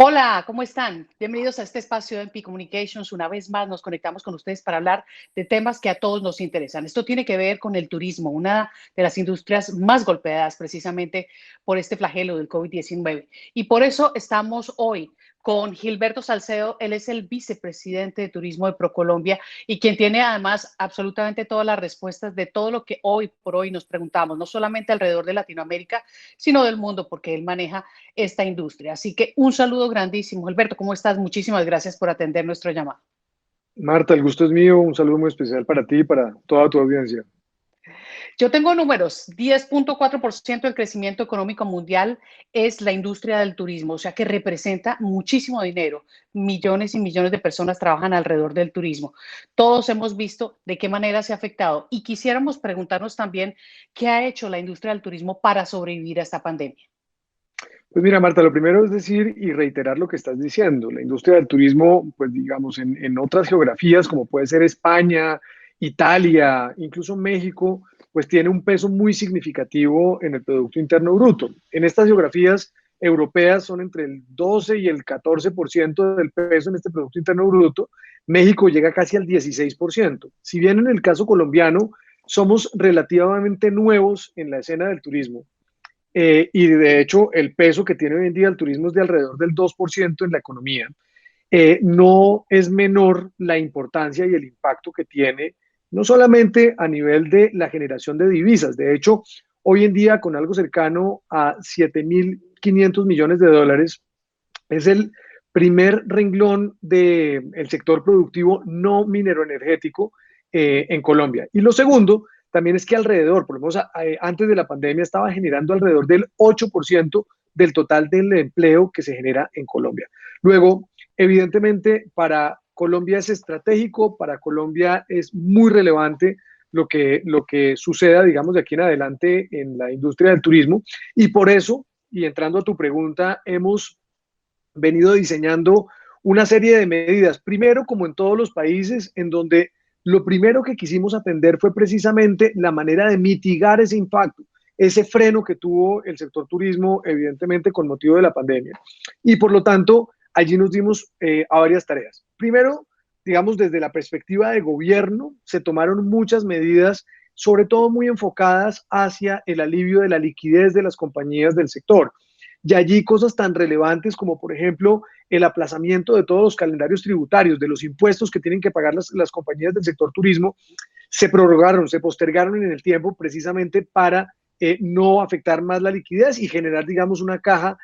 Hola, ¿cómo están? Bienvenidos a este espacio de MP Communications. Una vez más nos conectamos con ustedes para hablar de temas que a todos nos interesan. Esto tiene que ver con el turismo, una de las industrias más golpeadas precisamente por este flagelo del COVID-19. Y por eso estamos hoy con Gilberto Salcedo. Él es el vicepresidente de Turismo de ProColombia y quien tiene además absolutamente todas las respuestas de todo lo que hoy por hoy nos preguntamos, no solamente alrededor de Latinoamérica, sino del mundo, porque él maneja esta industria. Así que un saludo grandísimo. Alberto, ¿cómo estás? Muchísimas gracias por atender nuestro llamado. Marta, el gusto es mío. Un saludo muy especial para ti y para toda tu audiencia. Yo tengo números, 10.4% del crecimiento económico mundial es la industria del turismo, o sea que representa muchísimo dinero. Millones y millones de personas trabajan alrededor del turismo. Todos hemos visto de qué manera se ha afectado y quisiéramos preguntarnos también qué ha hecho la industria del turismo para sobrevivir a esta pandemia. Pues mira, Marta, lo primero es decir y reiterar lo que estás diciendo. La industria del turismo, pues digamos, en otras geografías, como puede ser España, Italia, incluso México, pues tiene un peso muy significativo en el Producto Interno Bruto. En estas geografías europeas son entre el 12 y el 14% del peso en este Producto Interno Bruto. México llega casi al 16%. Si bien en el caso colombiano somos relativamente nuevos en la escena del turismo, y de hecho el peso que tiene hoy en día el turismo es de alrededor del 2% en la economía. No es menor la importancia y el impacto que tiene, no solamente a nivel de la generación de divisas. De hecho, hoy en día con algo cercano a 7.500 millones de dólares, es el primer renglón del sector productivo no minero energético en Colombia. Y lo segundo, también es que alrededor, por lo menos antes de la pandemia, estaba generando alrededor del 8% del total del empleo que se genera en Colombia. Luego, evidentemente, para Colombia es estratégico, para Colombia es muy relevante lo que suceda, digamos, de aquí en adelante en la industria del turismo. Y por eso, y entrando a tu pregunta, hemos venido diseñando una serie de medidas, primero como en todos los países, en donde lo primero que quisimos atender fue precisamente la manera de mitigar ese impacto, ese freno que tuvo el sector turismo, evidentemente con motivo de la pandemia. Y por lo tanto, allí nos dimos a varias tareas. Primero, digamos, desde la perspectiva de gobierno, se tomaron muchas medidas, sobre todo muy enfocadas hacia el alivio de la liquidez de las compañías del sector. Y allí cosas tan relevantes como, por ejemplo, el aplazamiento de todos los calendarios tributarios, de los impuestos que tienen que pagar las compañías del sector turismo, se prorrogaron, se postergaron en el tiempo precisamente para no afectar más la liquidez y generar, digamos, una caja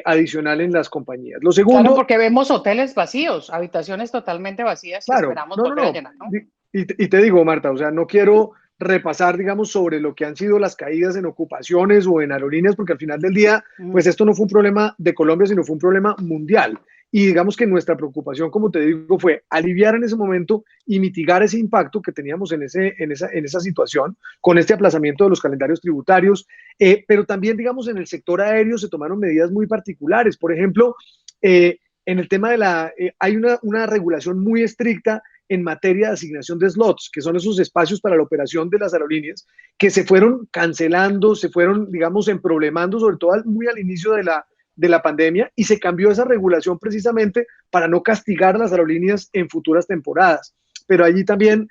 adicional en las compañías. Lo Claro, segundo, porque vemos hoteles vacíos, habitaciones totalmente vacías que claro, esperamos no, no, volver a no. llenar, ¿no? Y te digo, Marta, o sea, no quiero repasar, digamos, sobre lo que han sido las caídas en ocupaciones o en aerolíneas, porque al final del día, pues esto no fue un problema de Colombia, sino fue un problema mundial. Y digamos que nuestra preocupación, como te digo, fue aliviar en ese momento y mitigar ese impacto que teníamos en esa situación con este aplazamiento de los calendarios tributarios. Pero también, digamos, en el sector aéreo se tomaron medidas muy particulares. Por ejemplo, en el tema de hay una regulación muy estricta en materia de asignación de slots, que son esos espacios para la operación de las aerolíneas, que se fueron cancelando, se fueron, digamos, emproblemando, sobre todo muy al inicio de la pandemia, y se cambió esa regulación precisamente para no castigar a las aerolíneas en futuras temporadas. Pero allí también,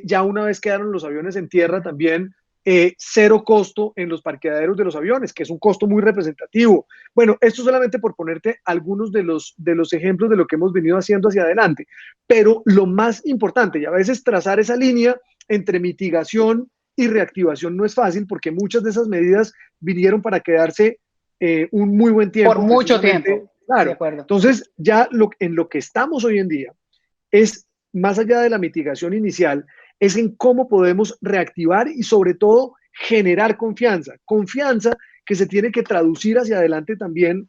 ya una vez quedaron los aviones en tierra, también cero costo en los parqueaderos de los aviones, que es un costo muy representativo. Bueno, esto solamente por ponerte algunos de los ejemplos de lo que hemos venido haciendo hacia adelante. Pero lo más importante, y a veces trazar esa línea entre mitigación y reactivación no es fácil, porque muchas de esas medidas vinieron para quedarse un muy buen Por tiempo, mucho precisamente, tiempo, de claro. acuerdo. Entonces, ya en lo que estamos hoy en día es, más allá de la mitigación inicial, es en cómo podemos reactivar y sobre todo generar confianza. Confianza que se tiene que traducir hacia adelante también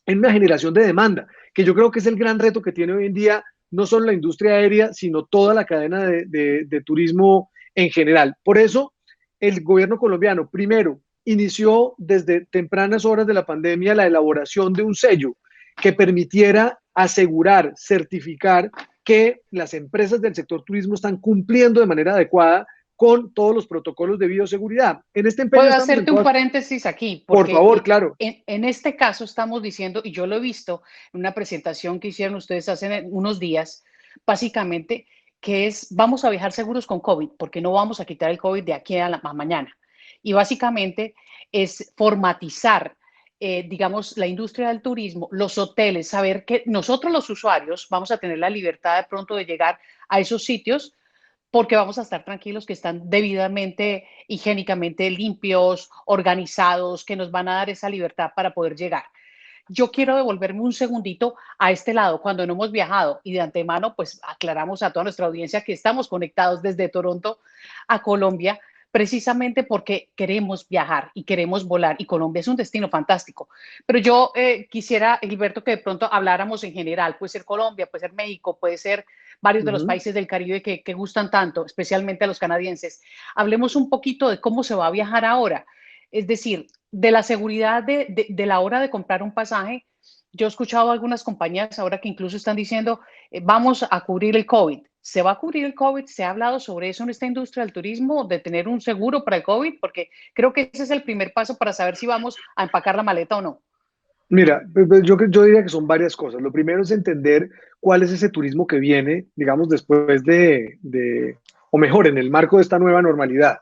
en una generación de demanda, que yo creo que es el gran reto que tiene hoy en día no solo la industria aérea, sino toda la cadena de turismo en general. Por eso, el gobierno colombiano, primero, inició desde tempranas horas de la pandemia la elaboración de un sello que permitiera asegurar, certificar que las empresas del sector turismo están cumpliendo de manera adecuada con todos los protocolos de bioseguridad. En este empeño Puedo estamos en hacerte un todas... paréntesis aquí, Por porque favor, claro. en este caso estamos diciendo, y yo lo he visto en una presentación que hicieron ustedes hace unos días, básicamente, que es, vamos a viajar seguros con COVID, porque no vamos a quitar el COVID de aquí a mañana. Y básicamente es formatizar, digamos, la industria del turismo, los hoteles, saber que nosotros los usuarios vamos a tener la libertad de pronto de llegar a esos sitios porque vamos a estar tranquilos que están debidamente, higiénicamente limpios, organizados, que nos van a dar esa libertad para poder llegar. Yo quiero devolverme un segundito a este lado, cuando no hemos viajado y de antemano, pues aclaramos a toda nuestra audiencia que estamos conectados desde Toronto a Colombia, precisamente porque queremos viajar y queremos volar y Colombia es un destino fantástico. Pero yo quisiera, Gilberto, que de pronto habláramos en general, puede ser Colombia, puede ser México, puede ser varios de los países del Caribe que gustan tanto, especialmente a los canadienses. Hablemos un poquito de cómo se va a viajar ahora, es decir, de la seguridad de la hora de comprar un pasaje. Yo he escuchado a algunas compañías ahora que incluso están diciendo, vamos a cubrir el COVID. ¿Se va a cubrir el COVID? ¿Se ha hablado sobre eso en esta industria del turismo, de tener un seguro para el COVID? Porque creo que ese es el primer paso para saber si vamos a empacar la maleta o no. Mira, yo diría que son varias cosas. Lo primero es entender cuál es ese turismo que viene, digamos, después o mejor, en el marco de esta nueva normalidad.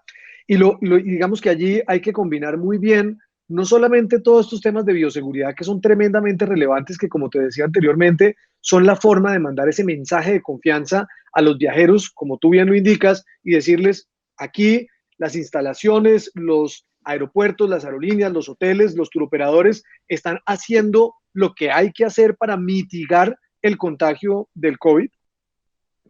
Y digamos que allí hay que combinar muy bien no solamente todos estos temas de bioseguridad que son tremendamente relevantes, que como te decía anteriormente, son la forma de mandar ese mensaje de confianza a los viajeros, como tú bien lo indicas, y decirles, aquí las instalaciones, los aeropuertos, las aerolíneas, los hoteles, los turoperadores están haciendo lo que hay que hacer para mitigar el contagio del COVID,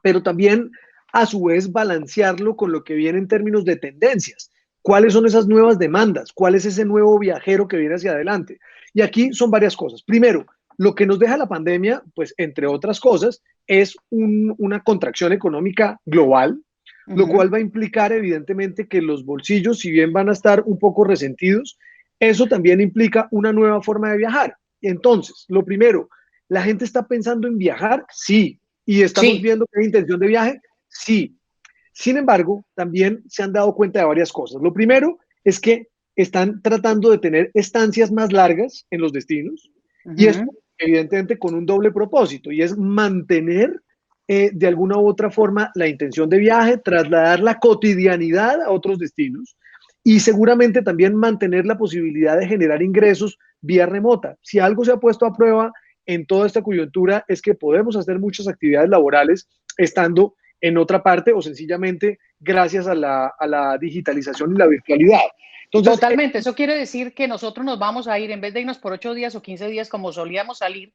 pero también a su vez balancearlo con lo que viene en términos de tendencias. ¿Cuáles son esas nuevas demandas? ¿Cuál es ese nuevo viajero que viene hacia adelante? Y aquí son varias cosas. Primero, lo que nos deja la pandemia, pues entre otras cosas, es una contracción económica global, lo cual va a implicar evidentemente que los bolsillos, si bien van a estar un poco resentidos, eso también implica una nueva forma de viajar. Entonces, lo primero, ¿la gente está pensando en viajar? Sí. ¿Y estamos Sí, viendo que hay intención de viaje? Sí. Sin embargo, también se han dado cuenta de varias cosas. Lo primero es que están tratando de tener estancias más largas en los destinos y esto evidentemente con un doble propósito y es mantener de alguna u otra forma la intención de viaje, trasladar la cotidianidad a otros destinos y seguramente también mantener la posibilidad de generar ingresos vía remota. Si algo se ha puesto a prueba en toda esta coyuntura es que podemos hacer muchas actividades laborales estando en otra parte o sencillamente gracias a la digitalización y la virtualidad. Entonces, totalmente. Eso quiere decir que nosotros nos vamos a ir, en vez de irnos por 8 días o 15 días como solíamos salir,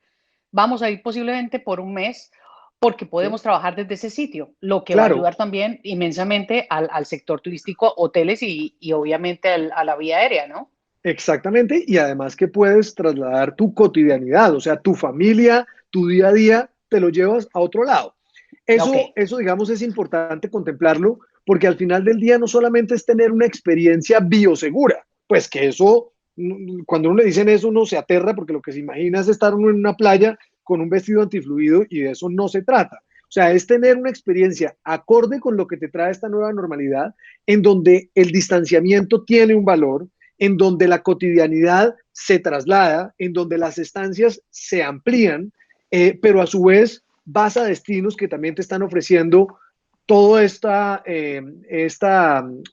vamos a ir posiblemente por un mes porque podemos trabajar desde ese sitio, lo que va a claro, ayudar también inmensamente al sector turístico, hoteles y obviamente a la vía aérea, ¿no? exactamente, y además que puedes trasladar tu cotidianidad, o sea, tu familia, tu día a día, te lo llevas a otro lado. Ok, Eso, digamos, es importante contemplarlo, porque al final del día no solamente es tener una experiencia biosegura, pues que eso, cuando uno le dicen eso, uno se aterra, porque lo que se imagina es estar uno en una playa con un vestido antifluido, y de eso no se trata. O sea, es tener una experiencia acorde con lo que te trae esta nueva normalidad, en donde el distanciamiento tiene un valor, en donde la cotidianidad se traslada, en donde las estancias se amplían, pero a su vez vas a destinos que también te están ofreciendo toda esta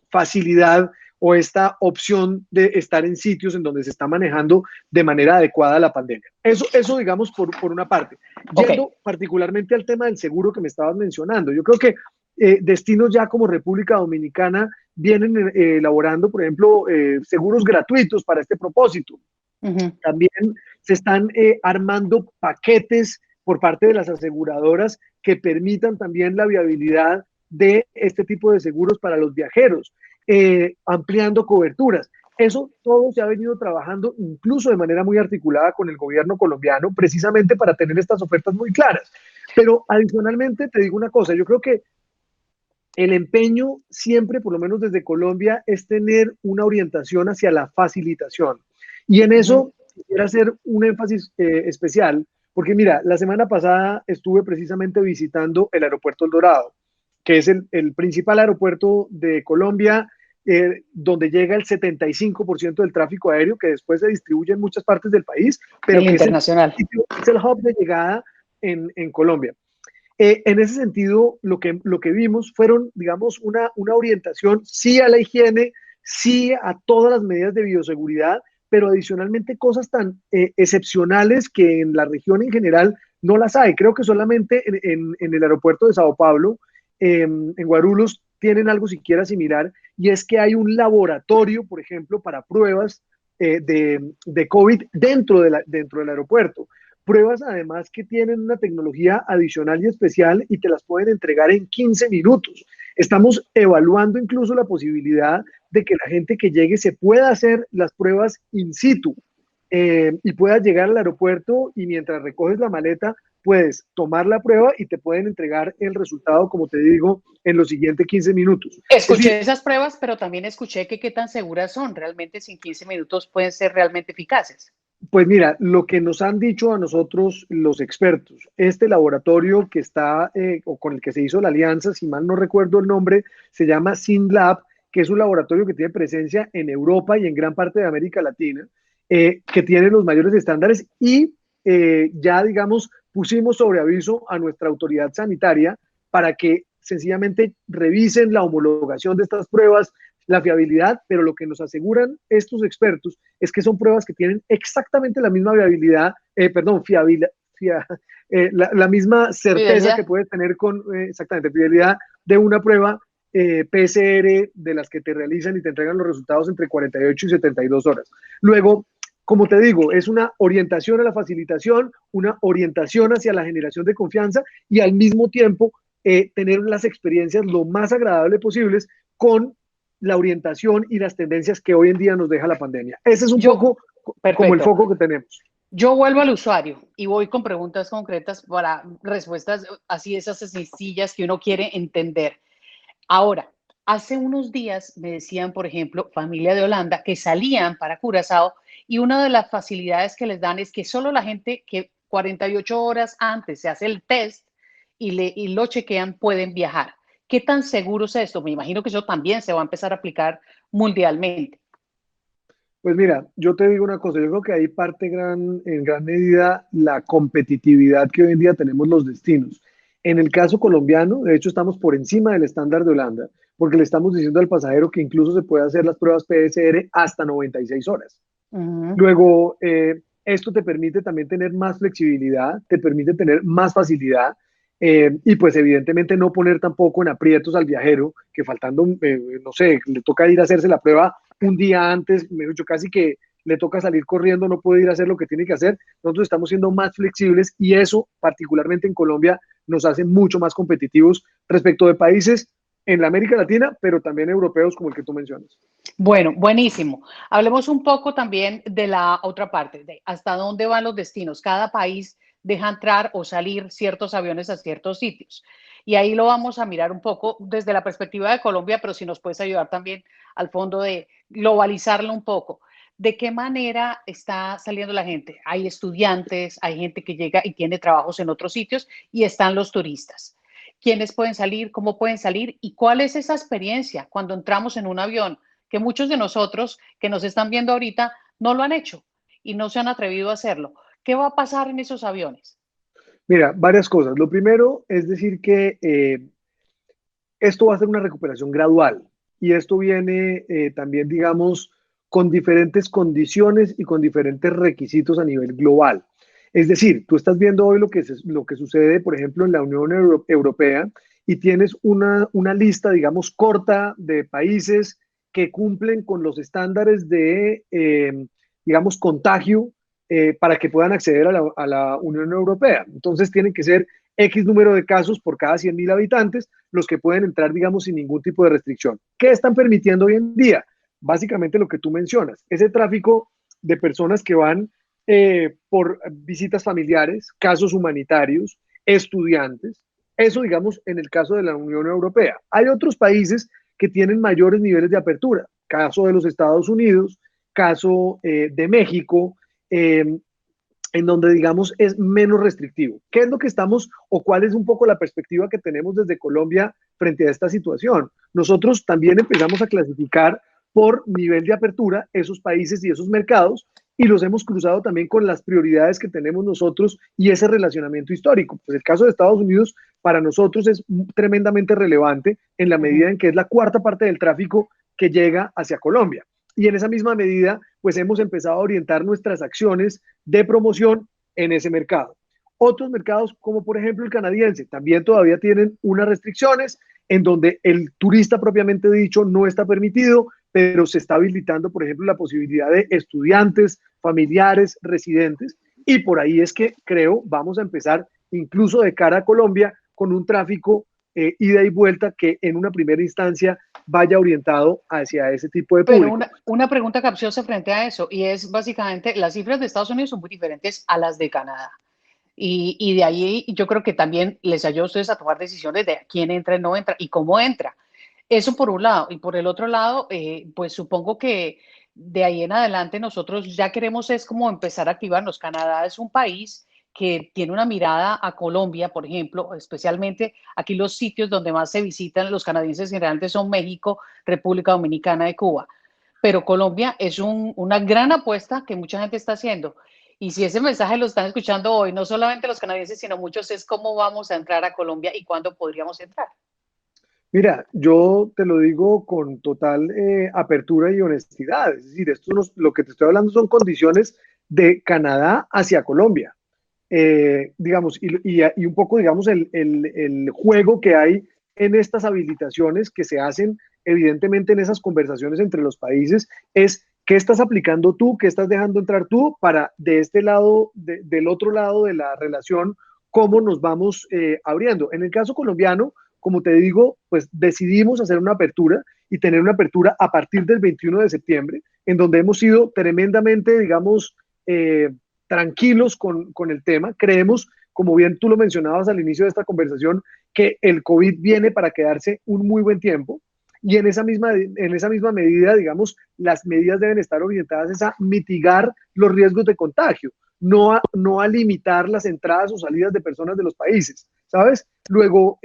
facilidad o esta opción de estar en sitios en donde se está manejando de manera adecuada la pandemia. Eso digamos, por una parte. ok. Yendo particularmente al tema del seguro que me estabas mencionando, yo creo que destinos ya como República Dominicana vienen elaborando, por ejemplo, seguros gratuitos para este propósito. También se están armando paquetes por parte de las aseguradoras que permitan también la viabilidad de este tipo de seguros para los viajeros, ampliando coberturas. Eso todo se ha venido trabajando incluso de manera muy articulada con el gobierno colombiano, precisamente para tener estas ofertas muy claras. Pero adicionalmente te digo una cosa, yo creo que el empeño siempre, por lo menos desde Colombia, es tener una orientación hacia la facilitación. Y en eso quisiera hacer un énfasis especial, porque mira, la semana pasada estuve precisamente visitando el aeropuerto El Dorado, que es el principal aeropuerto de Colombia, donde llega el 75% del tráfico aéreo, que después se distribuye en muchas partes del país, pero El que internacional. es el hub de llegada en Colombia. En ese sentido, lo que vimos fueron, digamos, una orientación sí a la higiene, sí a todas las medidas de bioseguridad, pero adicionalmente cosas tan excepcionales que en la región en general no las hay. Creo que solamente en el aeropuerto de Sao Paulo, en Guarulhos, tienen algo siquiera similar, y es que hay un laboratorio, por ejemplo, para pruebas de COVID dentro del aeropuerto. Pruebas además que tienen una tecnología adicional y especial y te las pueden entregar en 15 minutos. Estamos evaluando incluso la posibilidad de que la gente que llegue se pueda hacer las pruebas in situ y pueda llegar al aeropuerto, y mientras recoges la maleta puedes tomar la prueba y te pueden entregar el resultado, como te digo, en los siguientes 15 minutos. Es decir, Escuché esas pruebas, pero también escuché que qué tan seguras son. Realmente, si en 15 minutos pueden ser realmente eficaces. pues mira, lo que nos han dicho a nosotros los expertos, este laboratorio que está, o con el que se hizo la alianza, si mal no recuerdo el nombre, se llama SynLab, que es un laboratorio que tiene presencia en Europa y en gran parte de América Latina, que tiene los mayores estándares, y ya, digamos, pusimos sobre aviso a nuestra autoridad sanitaria para que sencillamente revisen la homologación de estas pruebas, la fiabilidad, pero lo que nos aseguran estos expertos es que son pruebas que tienen exactamente la misma viabilidad, fiabilidad, la misma certeza que Fidelidad. puedes tener con exactamente fidelidad de una prueba PCR de las que te realizan y te entregan los resultados entre 48 y 72 horas. Luego, como te digo, es una orientación a la facilitación, una orientación hacia la generación de confianza, y al mismo tiempo tener las experiencias lo más agradables posibles con la orientación y las tendencias que hoy en día nos deja la pandemia. Ese es un Yo, poco como el perfecto. foco que tenemos. Yo vuelvo al usuario y voy con preguntas concretas para respuestas así, esas sencillas que uno quiere entender. Ahora, hace unos días me decían, por ejemplo, familia de Holanda, que salían para Curazao y una de las facilidades que les dan es que solo la gente que 48 horas antes se hace el test y lo chequean pueden viajar. ¿Qué tan seguro es esto? Me imagino que eso también se va a empezar a aplicar mundialmente. Pues mira, yo te digo una cosa, yo creo que ahí parte en gran medida la competitividad que hoy en día tenemos los destinos. En el caso colombiano, de hecho, estamos por encima del estándar de Holanda, porque le estamos diciendo al pasajero que incluso se puede hacer las pruebas PCR hasta 96 horas. Uh -huh. Luego, esto te permite también tener más flexibilidad, te permite tener más facilidad, y pues evidentemente no poner tampoco en aprietos al viajero, que faltando, no sé, le toca ir a hacerse la prueba un día antes, mejor dicho, casi que le toca salir corriendo, no puede ir a hacer lo que tiene que hacer. Nosotros estamos siendo más flexibles, y eso, particularmente en Colombia, nos hace mucho más competitivos respecto de países en la América Latina, pero también europeos como el que tú mencionas. Bueno, buenísimo. Hablemos un poco también de la otra parte, de hasta dónde van los destinos. Cada país deja entrar o salir ciertos aviones a ciertos sitios. Y ahí lo vamos a mirar un poco desde la perspectiva de Colombia, pero si nos puedes ayudar también al fondo de globalizarlo un poco. ¿De qué manera está saliendo la gente? Hay estudiantes, hay gente que llega y tiene trabajos en otros sitios, y están los turistas. ¿Quiénes pueden salir? ¿Cómo pueden salir? ¿Y cuál es esa experiencia cuando entramos en un avión? Que muchos de nosotros que nos están viendo ahorita no lo han hecho y no se han atrevido a hacerlo. ¿Qué va a pasar en esos aviones? Mira, varias cosas. Lo primero es decir que esto va a ser una recuperación gradual, y esto viene también, digamos, con diferentes condiciones y con diferentes requisitos a nivel global. Es decir, tú estás viendo hoy lo que sucede, por ejemplo, en la Unión Europea, y tienes una lista, digamos, corta de países que cumplen con los estándares de, digamos, contagio para que puedan acceder a la Unión Europea. Entonces, tienen que ser X número de casos por cada 100.000 habitantes los que pueden entrar, digamos, sin ningún tipo de restricción. ¿Qué están permitiendo hoy en día? Básicamente lo que tú mencionas, ese tráfico de personas que van por visitas familiares, casos humanitarios, estudiantes. Eso, digamos, en el caso de la Unión Europea. Hay otros países que tienen mayores niveles de apertura, caso de los Estados Unidos, caso de México, en donde, digamos, es menos restrictivo. ¿Qué es lo que estamos o cuál es un poco la perspectiva que tenemos desde Colombia frente a esta situación? Nosotros también empezamos a clasificar por nivel de apertura esos países y esos mercados y los hemos cruzado también con las prioridades que tenemos nosotros y ese relacionamiento histórico. Pues el caso de Estados Unidos para nosotros es tremendamente relevante en la medida en que es la cuarta parte del tráfico que llega hacia Colombia. Y en esa misma medida, pues hemos empezado a orientar nuestras acciones de promoción en ese mercado. Otros mercados, como por ejemplo el canadiense, también todavía tienen unas restricciones en donde el turista propiamente dicho no está permitido, pero se está habilitando, por ejemplo, la posibilidad de estudiantes, familiares, residentes, y por ahí es que creo vamos a empezar incluso de cara a Colombia con un tráfico ida y vuelta que en una primera instancia vaya orientado hacia ese tipo de Pero público. una pregunta capciosa frente a eso, y es básicamente, las cifras de Estados Unidos son muy diferentes a las de Canadá. Y de ahí yo creo que también les ayuda a ustedes a tomar decisiones de quién entra y no entra y cómo entra. Eso por un lado. Y por el otro lado, pues supongo que de ahí en adelante nosotros ya queremos es como empezar a activarnos. Canadá es un país que tiene una mirada a Colombia, por ejemplo, especialmente aquí los sitios donde más se visitan los canadienses generalmente son México, República Dominicana y Cuba. Pero Colombia es una gran apuesta que mucha gente está haciendo. Y si ese mensaje lo están escuchando hoy, no solamente los canadienses, sino muchos, es cómo vamos a entrar a Colombia y cuándo podríamos entrar. Mira, yo te lo digo con total apertura y honestidad. Es decir, lo que te estoy hablando son condiciones de Canadá hacia Colombia. Digamos, y un poco, digamos, el juego que hay en estas habilitaciones que se hacen, evidentemente, en esas conversaciones entre los países, es qué estás aplicando tú, qué estás dejando entrar tú para de este lado, del otro lado de la relación, cómo nos vamos abriendo. En el caso colombiano, como te digo, pues decidimos hacer una apertura y tener una apertura a partir del 21 de septiembre, en donde hemos sido tremendamente, digamos, tranquilos con el tema. Creemos, como bien tú lo mencionabas al inicio de esta conversación, que el COVID viene para quedarse un muy buen tiempo y en esa misma medida, digamos, las medidas deben estar orientadas a mitigar los riesgos de contagio, no a limitar las entradas o salidas de personas de los países, ¿sabes? Luego,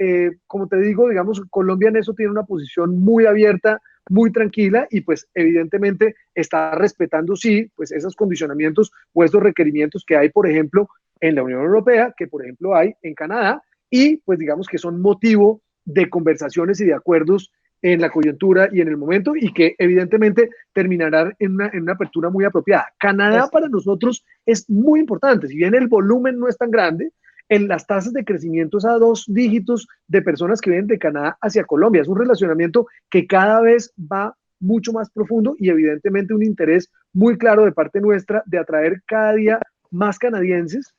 como te digo, digamos, Colombia en eso tiene una posición muy abierta, muy tranquila y pues evidentemente está respetando, sí, pues esos condicionamientos o esos requerimientos que hay, por ejemplo, en la Unión Europea, que por ejemplo hay en Canadá y pues digamos que son motivo de conversaciones y de acuerdos en la coyuntura y en el momento y que evidentemente terminarán en una apertura muy apropiada. Canadá para nosotros es muy importante, si bien el volumen no es tan grande, en las tasas de crecimiento es a 2 dígitos de personas que vienen de Canadá hacia Colombia. Es un relacionamiento que cada vez va mucho más profundo y evidentemente un interés muy claro de parte nuestra de atraer cada día más canadienses,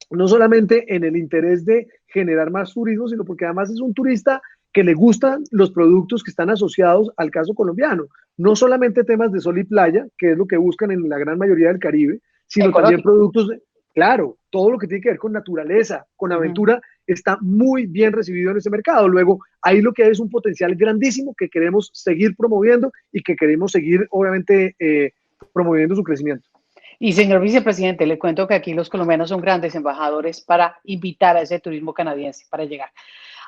no solamente en el interés de generar más turismo, sino porque además es un turista que le gustan los productos que están asociados al caso colombiano. No solamente temas de sol y playa, que es lo que buscan en la gran mayoría del Caribe, sino también Ecológico. productos, claro, todo lo que tiene que ver con naturaleza, con aventura, está muy bien recibido en ese mercado. Luego, ahí lo que hay es un potencial grandísimo que queremos seguir promoviendo y que queremos seguir, obviamente, promoviendo su crecimiento. Y señor vicepresidente, le cuento que aquí los colombianos son grandes embajadores para invitar a ese turismo canadiense para llegar.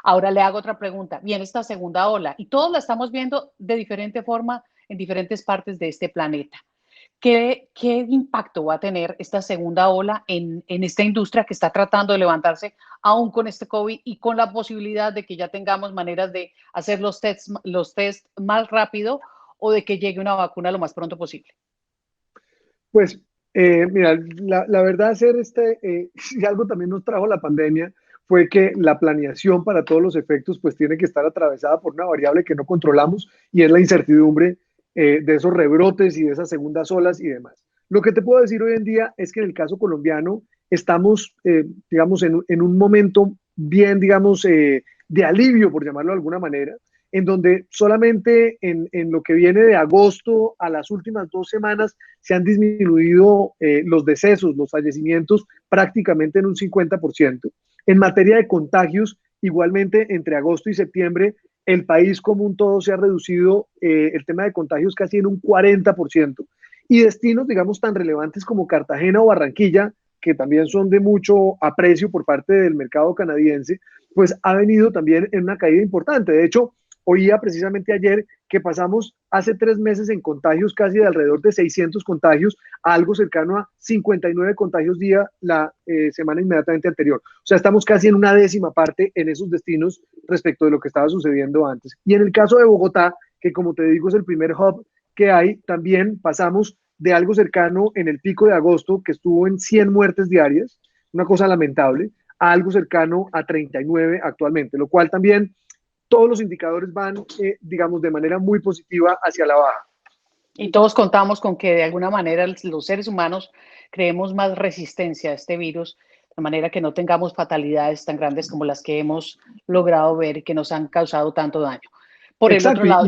Ahora le hago otra pregunta. Viene esta segunda ola y todos la estamos viendo de diferente forma en diferentes partes de este planeta. ¿Qué impacto va a tener esta segunda ola en esta industria que está tratando de levantarse aún con este COVID y con la posibilidad de que ya tengamos maneras de hacer los test más rápido o de que llegue una vacuna lo más pronto posible? Pues, mira, la verdad ser si algo también nos trajo la pandemia fue que la planeación para todos los efectos pues tiene que estar atravesada por una variable que no controlamos y es la incertidumbre de esos rebrotes y de esas segundas olas y demás. Lo que te puedo decir hoy en día es que en el caso colombiano estamos, digamos, en un momento bien, digamos, de alivio, por llamarlo de alguna manera, en donde solamente en lo que viene de agosto a las últimas 2 semanas se han disminuido los decesos, los fallecimientos prácticamente en un 50%. En materia de contagios, igualmente entre agosto y septiembre, el país como un todo se ha reducido el tema de contagios casi en un 40%. Y destinos, digamos, tan relevantes como Cartagena o Barranquilla, que también son de mucho aprecio por parte del mercado canadiense, pues ha venido también en una caída importante. De hecho, oía precisamente ayer que pasamos hace 3 meses en contagios casi de alrededor de 600 contagios a algo cercano a 59 contagios día la semana inmediatamente anterior. O sea, estamos casi en una décima parte en esos destinos respecto de lo que estaba sucediendo antes. Y en el caso de Bogotá, que como te digo es el primer hub que hay, también pasamos de algo cercano en el pico de agosto, que estuvo en 100 muertes diarias, una cosa lamentable, a algo cercano a 39 actualmente, lo cual también todos los indicadores van, digamos, de manera muy positiva hacia la baja. Y todos contamos con que de alguna manera los seres humanos creemos más resistencia a este virus, de manera que no tengamos fatalidades tan grandes como las que hemos logrado ver y que nos han causado tanto daño. Por el otro Exacto, lado,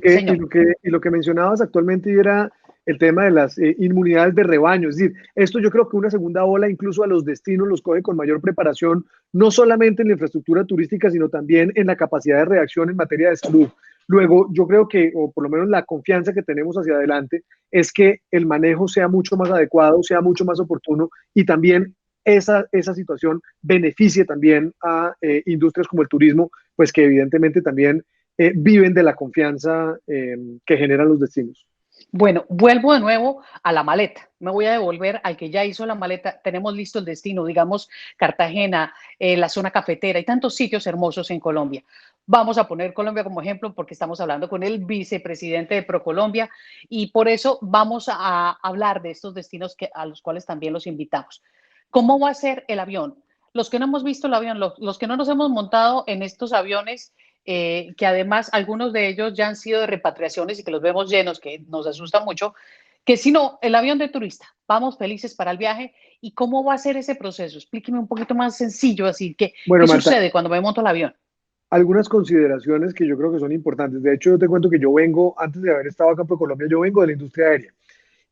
señor. y lo que mencionabas actualmente era el tema de las inmunidades de rebaño. Es decir, esto yo creo que una segunda ola incluso a los destinos los coge con mayor preparación, no solamente en la infraestructura turística, sino también en la capacidad de reacción en materia de salud. Luego, yo creo que, o por lo menos la confianza que tenemos hacia adelante, es que el manejo sea mucho más adecuado, sea mucho más oportuno y también esa situación beneficie también a industrias como el turismo, pues que evidentemente también viven de la confianza que generan los destinos. Bueno, vuelvo de nuevo a la maleta. Me voy a devolver al que ya hizo la maleta. Tenemos listo el destino, digamos Cartagena, la zona cafetera y tantos sitios hermosos en Colombia. Vamos a poner Colombia como ejemplo porque estamos hablando con el vicepresidente de ProColombia y por eso vamos a hablar de estos destinos a los cuales también los invitamos. ¿Cómo va a ser el avión? Los que no hemos visto el avión, los que no nos hemos montado en estos aviones, que además algunos de ellos ya han sido de repatriaciones y que los vemos llenos, que nos asusta mucho, que si no, el avión de turista, vamos felices para el viaje. ¿Y cómo va a ser ese proceso? Explíqueme un poquito más sencillo, así que, Bueno, ¿qué Marta, sucede cuando me monto al avión? algunas consideraciones que yo creo que son importantes. De hecho, yo te cuento que yo vengo, antes de haber estado acá en Colombia, yo vengo de la industria aérea.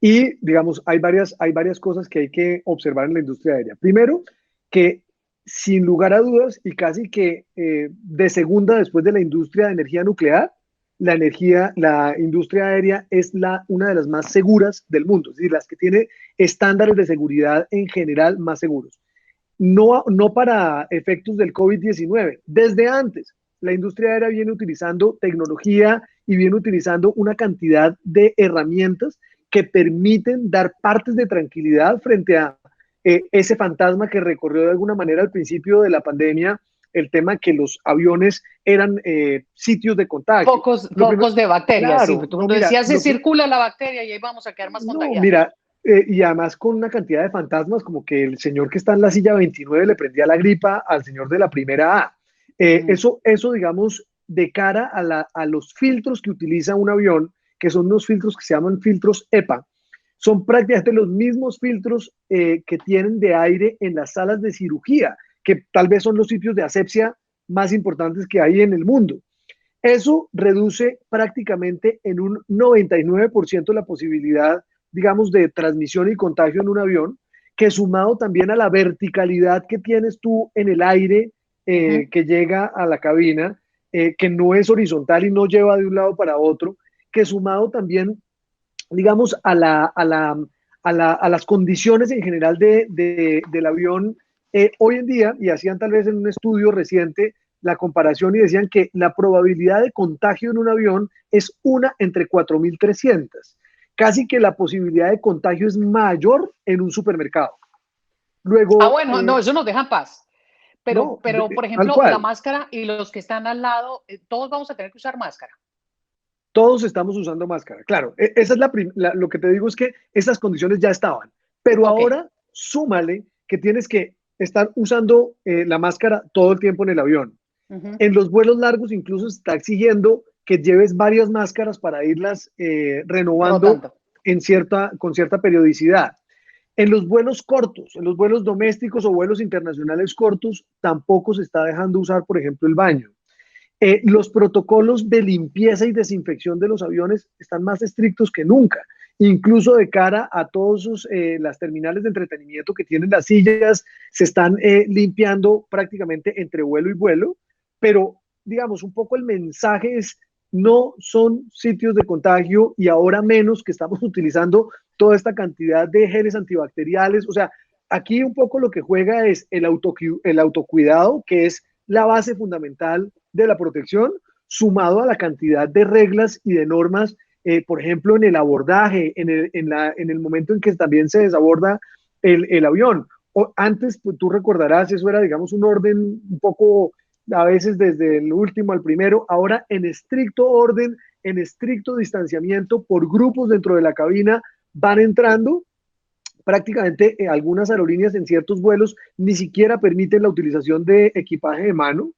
Y, digamos, hay varias cosas que hay que observar en la industria aérea. Primero, que sin lugar a dudas y casi que de segunda después de la industria de energía nuclear, la industria aérea es una de las más seguras del mundo, es decir, las que tiene estándares de seguridad en general más seguros. No, no para efectos del COVID-19, desde antes. La industria aérea viene utilizando tecnología y viene utilizando una cantidad de herramientas que permiten dar partes de tranquilidad frente a ese fantasma que recorrió de alguna manera al principio de la pandemia, el tema que los aviones eran sitios de contagio. Focos de bacterias, sí, Claro, tú no, mira, decías, se circula la bacteria y ahí vamos a quedar más no, contagiados. mira, y además con una cantidad de fantasmas, como que el señor que está en la silla 29 le prendía la gripa al señor de la primera A. Eso, digamos, de cara a los filtros que utiliza un avión, que son unos filtros que se llaman filtros EPA, son prácticamente los mismos filtros que tienen de aire en las salas de cirugía, que tal vez son los sitios de asepsia más importantes que hay en el mundo. Eso reduce prácticamente en un 99% la posibilidad, digamos, de transmisión y contagio en un avión, que sumado también a la verticalidad que tienes tú en el aire que llega a la cabina, que no es horizontal y no lleva de un lado para otro, que sumado también, digamos, a las condiciones en general del avión, hoy en día, y hacían tal vez en un estudio reciente, la comparación y decían que la probabilidad de contagio en un avión es 1 entre 4.300. Casi que la posibilidad de contagio es mayor en un supermercado. Luego, Bueno, no, eso nos deja en paz. no, Por tal ejemplo, la cual. máscara y los que están al lado, todos vamos a tener que usar máscara. Todos estamos usando máscara. Claro, esa es lo que te digo es que esas condiciones ya estaban, pero Ok. ahora súmale que tienes que estar usando la máscara todo el tiempo en el avión. En los vuelos largos incluso se está exigiendo que lleves varias máscaras para irlas renovando Rotando. con cierta periodicidad. En los vuelos cortos, en los vuelos domésticos o vuelos internacionales cortos, tampoco se está dejando usar, por ejemplo, el baño. Los protocolos de limpieza y desinfección de los aviones están más estrictos que nunca, incluso de cara a todas las terminales de entretenimiento que tienen las sillas, se están limpiando prácticamente entre vuelo y vuelo, pero digamos, un poco el mensaje es, no son sitios de contagio y ahora menos que estamos utilizando toda esta cantidad de geles antibacteriales, o sea, aquí un poco lo que juega es el autocuidado, que es la base fundamental de la protección, sumado a la cantidad de reglas y de normas, por ejemplo, en el abordaje, en el momento en que también se desaborda el avión. Antes, pues, tú recordarás, eso era, digamos, un orden un poco, a veces desde el último al primero, ahora en estricto orden, en estricto distanciamiento, por grupos dentro de la cabina, van entrando. Prácticamente algunas aerolíneas en ciertos vuelos ni siquiera permiten la utilización de equipaje de mano,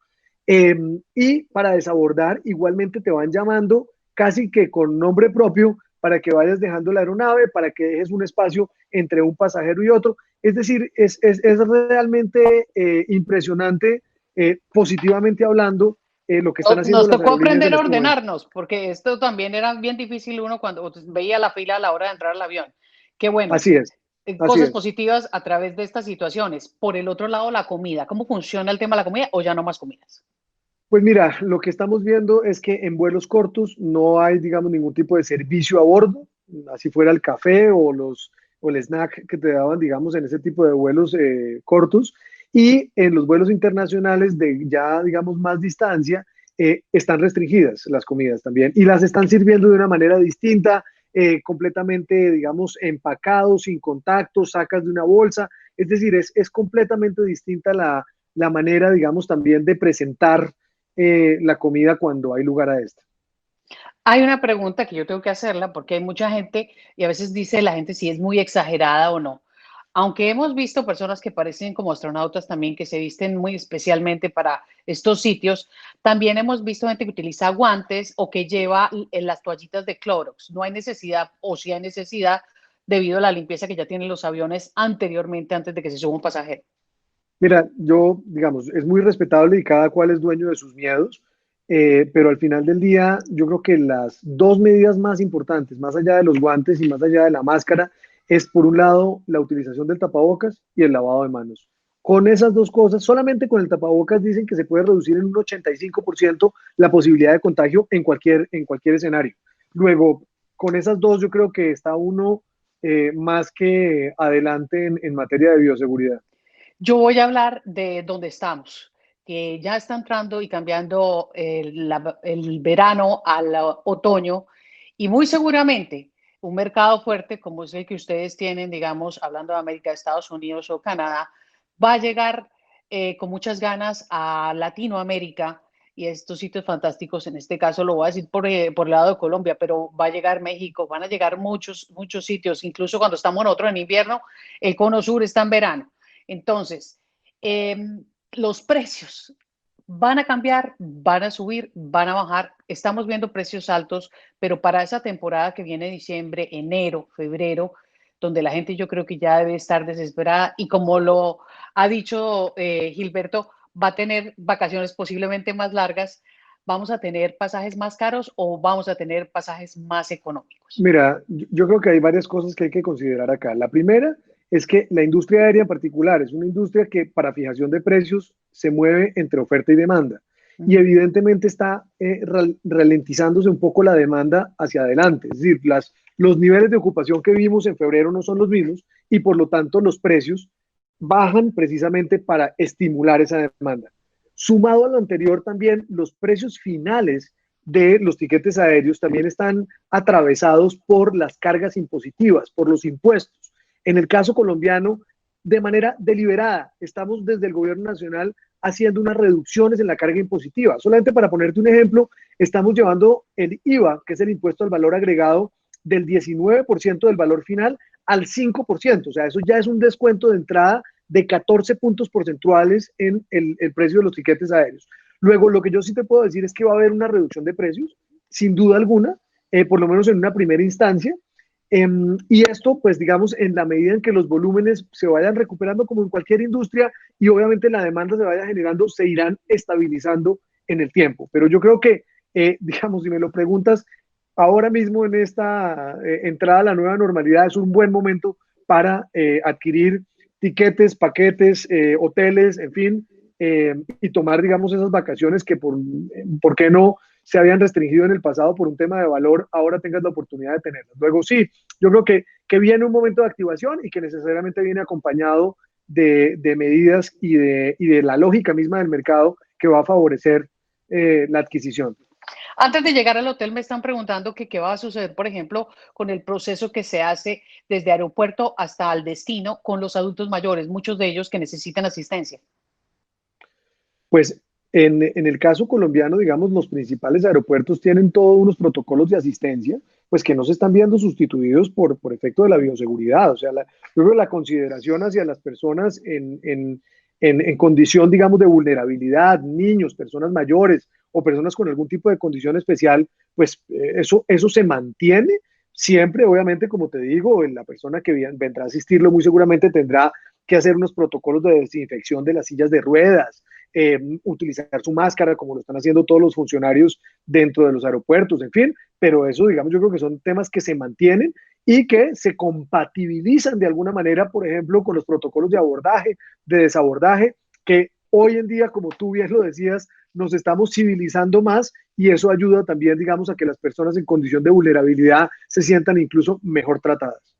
eh, y para desabordar igualmente te van llamando casi que con nombre propio para que vayas dejando la aeronave, para que dejes un espacio entre un pasajero y otro. Es decir, es realmente impresionante, positivamente hablando, lo que están haciendo Nos las tocó aerolíneas aprender en a este momento. ordenarnos, porque esto también era bien difícil uno cuando veía la fila a la hora de entrar al avión. Qué bueno, Así es, así cosas es. positivas a través de estas situaciones. Por el otro lado, la comida. ¿Cómo funciona el tema de la comida o ya no más comidas? Pues mira, lo que estamos viendo es que en vuelos cortos no hay, digamos, ningún tipo de servicio a bordo, así fuera el café o el snack que te daban, digamos, en ese tipo de vuelos cortos. Y en los vuelos internacionales de ya, digamos, más distancia, están restringidas las comidas también y las están sirviendo de una manera distinta, completamente, digamos, empacado, sin contacto, sacas de una bolsa. Es decir, es completamente distinta la manera, digamos, también de presentar la comida cuando hay lugar a esto. Hay una pregunta que yo tengo que hacerla porque hay mucha gente y a veces dice la gente si es muy exagerada o no. Aunque hemos visto personas que parecen como astronautas también que se visten muy especialmente para estos sitios, también hemos visto gente que utiliza guantes o que lleva en las toallitas de Clorox. No hay necesidad o si hay necesidad debido a la limpieza que ya tienen los aviones anteriormente antes de que se suba un pasajero. Mira, yo, digamos, es muy respetable y cada cual es dueño de sus miedos, pero al final del día yo creo que las dos medidas más importantes, más allá de los guantes y más allá de la máscara, es por un lado la utilización del tapabocas y el lavado de manos. Con esas dos cosas, solamente con el tapabocas dicen que se puede reducir en un 85% la posibilidad de contagio en cualquier escenario. Luego, con esas dos yo creo que está uno más que adelante en materia de bioseguridad. Yo voy a hablar de dónde estamos, que ya está entrando y cambiando el verano al otoño y muy seguramente un mercado fuerte como es el que ustedes tienen, digamos, hablando de América, Estados Unidos o Canadá, va a llegar con muchas ganas a Latinoamérica y estos sitios fantásticos, en este caso lo voy a decir por el lado de Colombia, pero va a llegar México, van a llegar muchos sitios, incluso cuando estamos nosotros en invierno, el cono sur está en verano. Entonces, eh, los precios van a cambiar, van a subir, van a bajar. Estamos viendo precios altos, pero para esa temporada que viene diciembre, enero, febrero, donde la gente yo creo que ya debe estar desesperada y como lo ha dicho Gilberto, va a tener vacaciones posiblemente más largas, vamos a tener pasajes más caros o vamos a tener pasajes más económicos. Mira, yo creo que hay varias cosas que hay que considerar acá. La primera es que la industria aérea en particular es una industria que para fijación de precios se mueve entre oferta y demanda. Y Ujú. evidentemente está ralentizándose un poco la demanda hacia adelante. Es decir, los niveles de ocupación que vimos en febrero no son los mismos y por lo tanto los precios bajan precisamente para estimular esa demanda. Sumado a lo anterior también, los precios finales de los tiquetes aéreos también están atravesados por las cargas impositivas, por los impuestos. En el caso colombiano, de manera deliberada, estamos desde el gobierno nacional haciendo unas reducciones en la carga impositiva. Solamente para ponerte un ejemplo, estamos llevando el IVA, que es el impuesto al valor agregado, del 19% del valor final al 5%. O sea, eso ya es un descuento de entrada de 14 puntos porcentuales en el precio de los tiquetes aéreos. Luego, lo que yo sí te puedo decir es que va a haber una reducción de precios, sin duda alguna, por lo menos en una primera instancia. Y esto, pues digamos, en la medida en que los volúmenes se vayan recuperando como en cualquier industria y obviamente la demanda se vaya generando, se irán estabilizando en el tiempo. Pero yo creo que, digamos, si me lo preguntas, ahora mismo en esta entrada a la nueva normalidad es un buen momento para adquirir tiquetes, paquetes, hoteles, en fin, y tomar, digamos, esas vacaciones que por qué no se habían restringido en el pasado por un tema de valor, ahora tengas la oportunidad de tenerlas. Luego sí, yo creo que viene un momento de activación y que necesariamente viene acompañado de medidas y de la lógica misma del mercado que va a favorecer la adquisición. Antes de llegar al hotel me están preguntando que qué va a suceder, por ejemplo, con el proceso que se hace desde aeropuerto hasta el destino con los adultos mayores, muchos de ellos que necesitan asistencia. Pues en el caso colombiano, digamos, los principales aeropuertos tienen todos unos protocolos de asistencia, pues que no se están viendo sustituidos por efecto de la bioseguridad. O sea, yo creo que la consideración hacia las personas en condición, digamos, de vulnerabilidad, niños, personas mayores o personas con algún tipo de condición especial, pues eso se mantiene. Siempre, obviamente, como te digo, la persona que vendrá a asistirlo muy seguramente tendrá que hacer unos protocolos de desinfección de las sillas de ruedas, utilizar su máscara como lo están haciendo todos los funcionarios dentro de los aeropuertos, en fin, pero eso, digamos, yo creo que son temas que se mantienen y que se compatibilizan de alguna manera, por ejemplo, con los protocolos de abordaje, de desabordaje, que hoy en día, como tú bien lo decías, nos estamos civilizando más y eso ayuda también, digamos, a que las personas en condición de vulnerabilidad se sientan incluso mejor tratadas.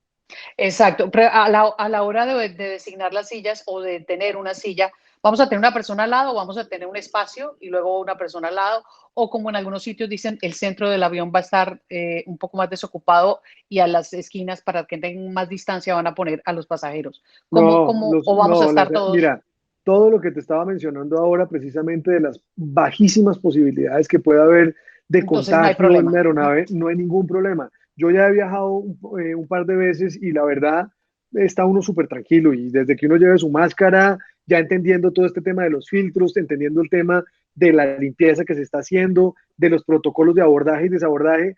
Exacto. A la hora de designar las sillas o de tener una silla, vamos a tener una persona al lado, vamos a tener un espacio y luego una persona al lado, o como en algunos sitios dicen, el centro del avión va a estar un poco más desocupado y a las esquinas para que tengan más distancia van a poner a los pasajeros. No, O vamos a estar todos? mira, todo lo que te estaba mencionando ahora, precisamente de las bajísimas posibilidades que puede haber de Entonces no hay contagio en problema. una aeronave, no hay ningún problema. Yo ya he viajado un par de veces y la verdad está uno súper tranquilo y desde que uno lleve su máscara, ya entendiendo todo este tema de los filtros, entendiendo el tema de la limpieza que se está haciendo, de los protocolos de abordaje y desabordaje,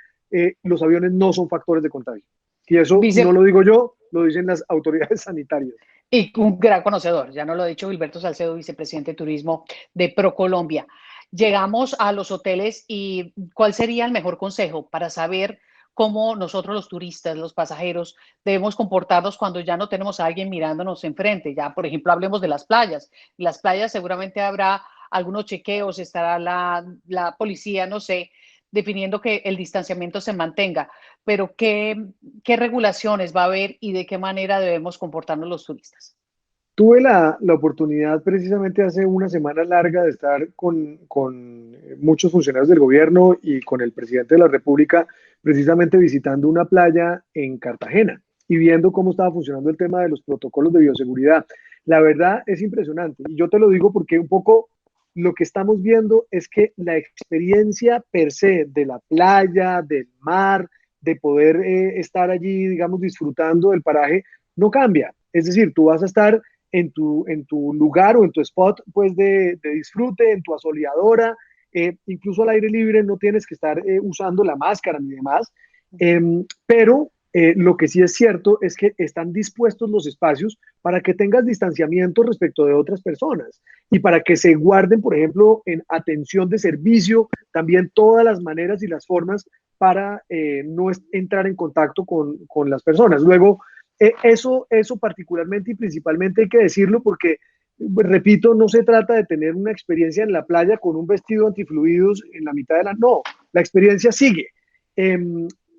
los aviones no son factores de contagio. Y eso no Vice, lo digo yo, lo dicen las autoridades sanitarias. y un gran conocedor, ya no lo ha dicho Gilberto Salcedo, vicepresidente de Turismo de ProColombia. Llegamos a los hoteles y ¿cuál sería el mejor consejo para saber cómo nosotros los turistas, los pasajeros, debemos comportarnos cuando ya no tenemos a alguien mirándonos enfrente? Ya, por ejemplo, hablemos de las playas. En las playas seguramente habrá algunos chequeos, estará la policía, no sé, definiendo que el distanciamiento se mantenga, pero ¿qué regulaciones va a haber y de qué manera debemos comportarnos los turistas? Tuve la oportunidad precisamente hace una semana larga de estar con muchos funcionarios del gobierno y con el presidente de la República, precisamente visitando una playa en Cartagena y viendo cómo estaba funcionando el tema de los protocolos de bioseguridad. La verdad es impresionante y yo te lo digo porque un poco lo que estamos viendo es que la experiencia per se de la playa, del mar, de poder estar allí, digamos, disfrutando del paraje, no cambia. Es decir, tú vas a estar en tu lugar o en tu spot pues de disfrute, en tu asoleadora, incluso al aire libre no tienes que estar usando la máscara ni demás, pero lo que sí es cierto es que están dispuestos los espacios para que tengas distanciamiento respecto de otras personas y para que se guarden, por ejemplo, en atención de servicio, también todas las maneras y las formas para no entrar en contacto con las personas. Luego, eso particularmente y principalmente hay que decirlo porque, repito, no se trata de tener una experiencia en la playa con un vestido antifluidos en la mitad de la... No, la experiencia sigue.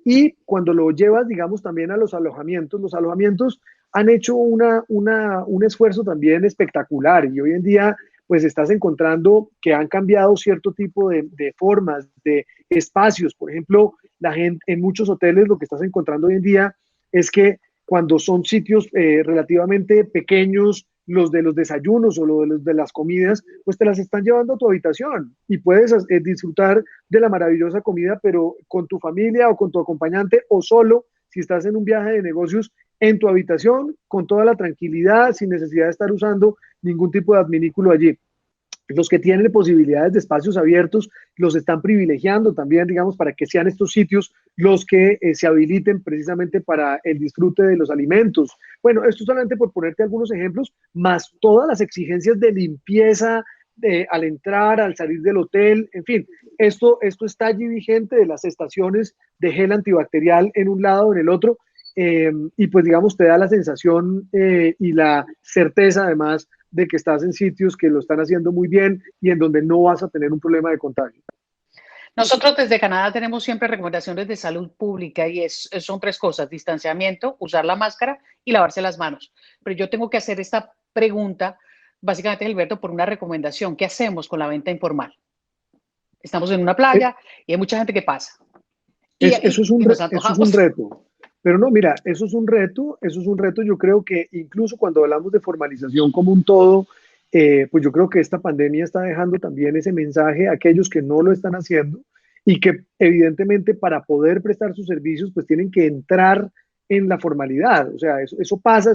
Y cuando lo llevas, digamos, también a los alojamientos han hecho un esfuerzo también espectacular y hoy en día pues estás encontrando que han cambiado cierto tipo de formas, de espacios. Por ejemplo, la gente en muchos hoteles lo que estás encontrando hoy en día es que cuando son sitios relativamente pequeños, los de los desayunos o los de las comidas, pues te las están llevando a tu habitación y puedes disfrutar de la maravillosa comida, pero con tu familia o con tu acompañante o solo, si estás en un viaje de negocios, en tu habitación, con toda la tranquilidad, sin necesidad de estar usando ningún tipo de adminículo allí. Los que tienen posibilidades de espacios abiertos los están privilegiando también, digamos, para que sean estos sitios los que se habiliten precisamente para el disfrute de los alimentos. Bueno, esto solamente por ponerte algunos ejemplos, más todas las exigencias de limpieza al entrar, al salir del hotel, en fin, esto está allí vigente de las estaciones de gel antibacterial en un lado o en el otro, y pues digamos te da la sensación y la certeza además de que estás en sitios que lo están haciendo muy bien y en donde no vas a tener un problema de contagio. Nosotros desde Canadá tenemos siempre recomendaciones de salud pública y son tres cosas: distanciamiento, usar la máscara y lavarse las manos. Pero yo tengo que hacer esta pregunta, básicamente, Gilberto, por una recomendación. ¿Qué hacemos con la venta informal? Estamos en una Eh, playa y hay mucha gente que pasa Eso es y nos eso es un antojamos. reto. Pero no, mira, eso es un reto. Yo creo que incluso cuando hablamos de formalización como un todo, pues yo creo que esta pandemia está dejando también ese mensaje a aquellos que no lo están haciendo y que evidentemente para poder prestar sus servicios, pues tienen que entrar en la formalidad. O sea, eso pasa,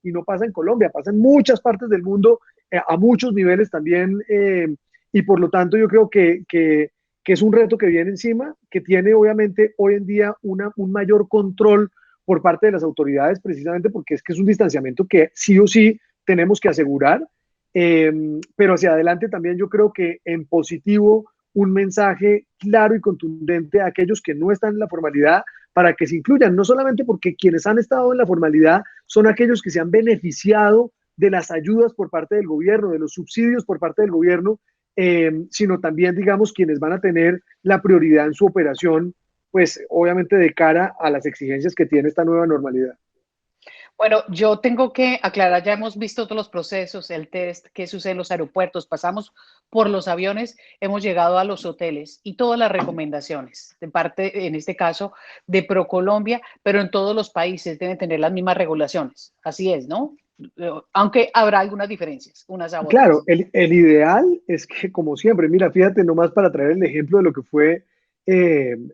y no pasa en Colombia, pasa en muchas partes del mundo, a muchos niveles también, y por lo tanto yo creo que es un reto que viene encima, que tiene obviamente hoy en día un mayor control por parte de las autoridades, precisamente porque es que es un distanciamiento que sí o sí tenemos que asegurar, pero hacia adelante también yo creo que en positivo un mensaje claro y contundente a aquellos que no están en la formalidad para que se incluyan, no solamente porque quienes han estado en la formalidad son aquellos que se han beneficiado de las ayudas por parte del gobierno, de los subsidios por parte del gobierno, sino también, digamos, quienes van a tener la prioridad en su operación, pues obviamente de cara a las exigencias que tiene esta nueva normalidad. Bueno, yo tengo que aclarar, ya hemos visto todos los procesos, el test, qué sucede en los aeropuertos, pasamos por los aviones, hemos llegado a los hoteles y todas las recomendaciones, de parte, en este caso, de ProColombia, pero en todos los países deben tener las mismas regulaciones. Así es, ¿no? Aunque habrá algunas diferencias, unas a Claro, otras. el ideal es que, como siempre, mira, fíjate nomás para traer el ejemplo de lo que fue